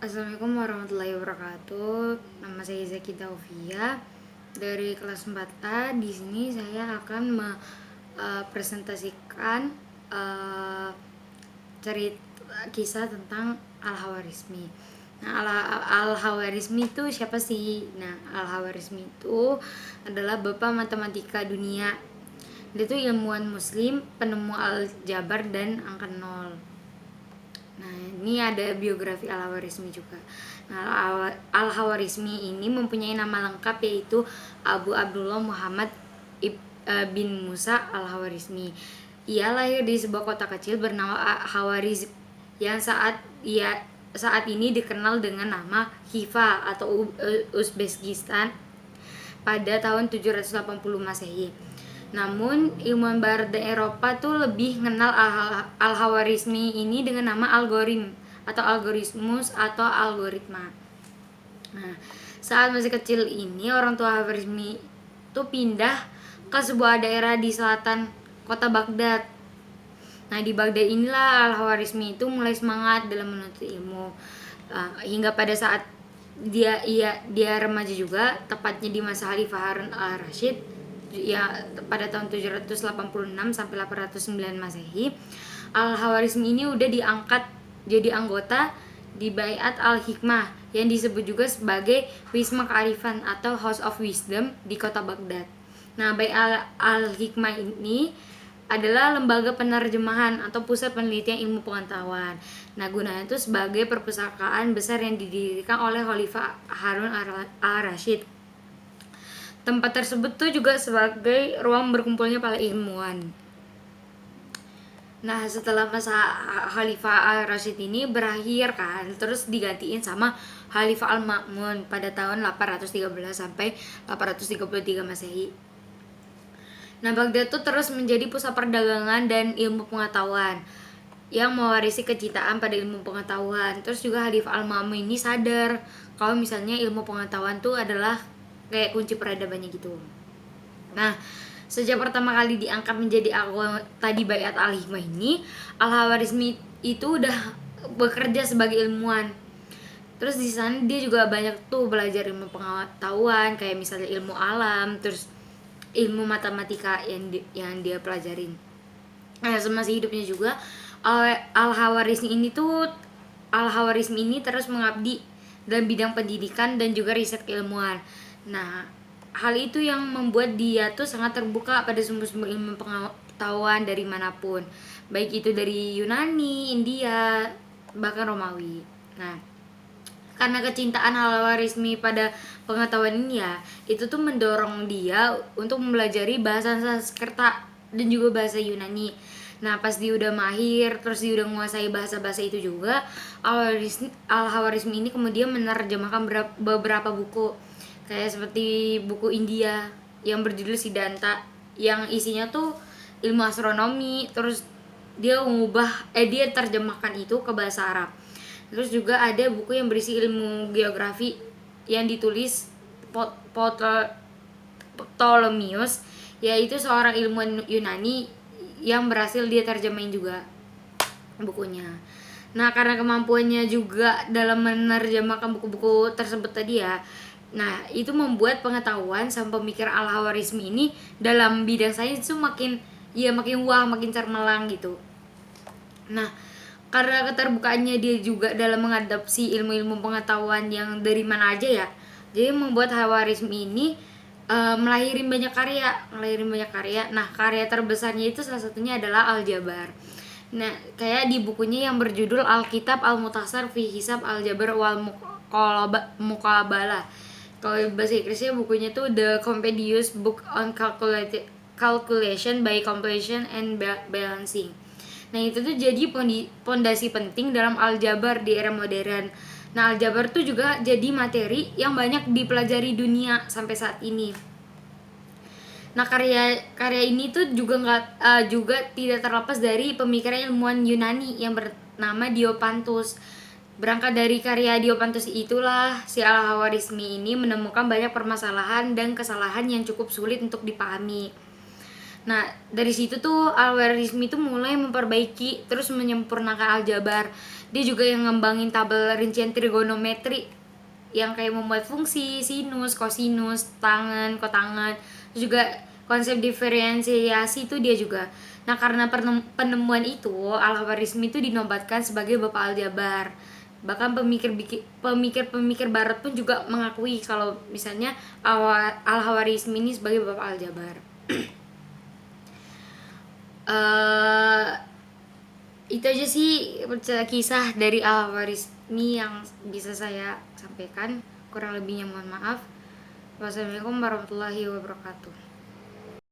Assalamualaikum warahmatullahi wabarakatuh. Nama saya Zaki Taufia dari kelas 4A. Di sini saya akan presentasikan cerita kisah tentang Al-Khawarizmi. Nah, Al-Khawarizmi itu siapa sih? Nah, Al-Khawarizmi itu adalah bapak matematika dunia. Dia itu ilmuwan muslim, penemu aljabar dan angka nol. Nah, ini ada biografi Al-Khawarizmi juga. Nah, Al-Khawarizmi ini mempunyai nama lengkap yaitu Abu Abdullah Muhammad bin Musa Al-Khawarizmi. Ia lahir di sebuah kota kecil bernama Khawarizm yang saat ini dikenal dengan nama Khiva atau Uzbekistan pada tahun 780 Masehi. Namun ilmuwan barat dan Eropa tuh lebih mengenal Al-Khawarizmi ini dengan nama algoritm atau algoritmus atau algoritma. Nah, saat masih kecil ini orang tua Khawarizmi tuh pindah ke sebuah daerah di selatan kota Baghdad. Nah, di Baghdad inilah Al-Khawarizmi itu mulai semangat dalam menuntut ilmu. Hingga pada saat dia remaja juga, tepatnya di masa Khalifah Harun al-Rasyid ya pada tahun 786 sampai 809 Masehi. Al-Khawarizmi ini udah diangkat jadi anggota di Baiat al-Hikmah yang disebut juga sebagai Wisma Kearifan atau House of Wisdom di kota Baghdad. Nah, Baiat al-Hikmah ini adalah lembaga penerjemahan atau pusat penelitian ilmu pengetahuan. Nah, gunanya itu sebagai perpustakaan besar yang didirikan oleh Khalifah Harun al-Rasyid. Tempat tersebut tuh juga sebagai ruang berkumpulnya para ilmuwan. Nah, setelah masa Khalifah al-Rasyid ini berakhir kan, terus digantiin sama Khalifah al-Ma'mun pada tahun 813 sampai 833 Masehi. Nah, Baghdad tuh terus menjadi pusat perdagangan dan ilmu pengetahuan yang mewarisi kecintaan pada ilmu pengetahuan. Terus juga Khalifah al-Ma'mun ini sadar kalau misalnya ilmu pengetahuan tuh adalah kayak kunci peradabannya gitu. Nah, sejak pertama kali diangkat menjadi anggota di Baiat al-Hikmah ini, Al-Khawarizmi itu udah bekerja sebagai ilmuwan. Terus di sana dia juga banyak tuh belajar ilmu pengetahuan kayak misalnya ilmu alam, terus ilmu matematika yang dia pelajarin. Nah, semasa hidupnya juga Al-Khawarizmi ini terus mengabdi dalam bidang pendidikan dan juga riset keilmuan. Nah, hal itu yang membuat dia tuh sangat terbuka pada sumber-sumber ilmu pengetahuan dari manapun, baik itu dari Yunani, India, bahkan Romawi. Nah, karena kecintaan Al-Khawarizmi pada pengetahuan ini ya, itu tuh mendorong dia untuk mempelajari bahasa Sanskerta dan juga bahasa Yunani. Nah, pas dia udah mahir, terus dia udah menguasai bahasa-bahasa itu juga, Al-Khawarizmi ini kemudian menerjemahkan beberapa buku kayak seperti buku India yang berjudul Siddhanta yang isinya tuh ilmu astronomi. Terus dia terjemahkan itu ke bahasa Arab. Terus juga ada buku yang berisi ilmu geografi yang ditulis Ptolemeus, yaitu seorang ilmuwan Yunani yang berhasil dia terjemahin juga bukunya. Nah, karena kemampuannya juga dalam menerjemahkan buku-buku tersebut tadi ya, nah itu membuat pengetahuan sama pemikiran Al-Khawarizmi ini dalam bidang sains itu makin wah, makin cermelang gitu. Nah, karena keterbukaannya dia juga dalam mengadopsi ilmu-ilmu pengetahuan yang dari mana aja ya, jadi membuat Khawarizmi ini melahirin banyak karya. Nah, karya terbesarnya itu salah satunya adalah Aljabar. Nah, kayak di bukunya yang berjudul Alkitab Al-Mukhtasar fi Hisab Aljabar wal Muqabalah. Kalau bahasa Inggrisnya bukunya tuh The Compendious Book on Calculation by Completion and Balancing. Nah, itu tuh jadi pondasi penting dalam aljabar di era modern. Nah, aljabar tuh juga jadi materi yang banyak dipelajari dunia sampai saat ini. Nah, karya ini tuh juga tidak terlepas dari pemikiran ilmuwan Yunani yang bernama Diopantus. Berangkat dari karya Diopantus itulah si Al-Khawarizmi ini menemukan banyak permasalahan dan kesalahan yang cukup sulit untuk dipahami. Nah, dari situ tuh Al-Khawarizmi itu mulai memperbaiki terus menyempurnakan aljabar. Dia juga yang ngembangin tabel rincian trigonometri yang kayak membuat fungsi sinus, kosinus, tangen, kotangen. Terus juga konsep diferensiasi itu dia juga. Nah, karena penemuan itu, Al-Khwarizmi itu dinobatkan sebagai bapak aljabar. Bahkan pemikir-pemikir barat pun juga mengakui kalau misalnya Al-Khwarizmi ini sebagai bapak aljabar. Itu aja sih kisah dari Al-Khwarizmi yang bisa saya sampaikan. Kurang lebihnya mohon maaf. Wassalamualaikum warahmatullahi wabarakatuh.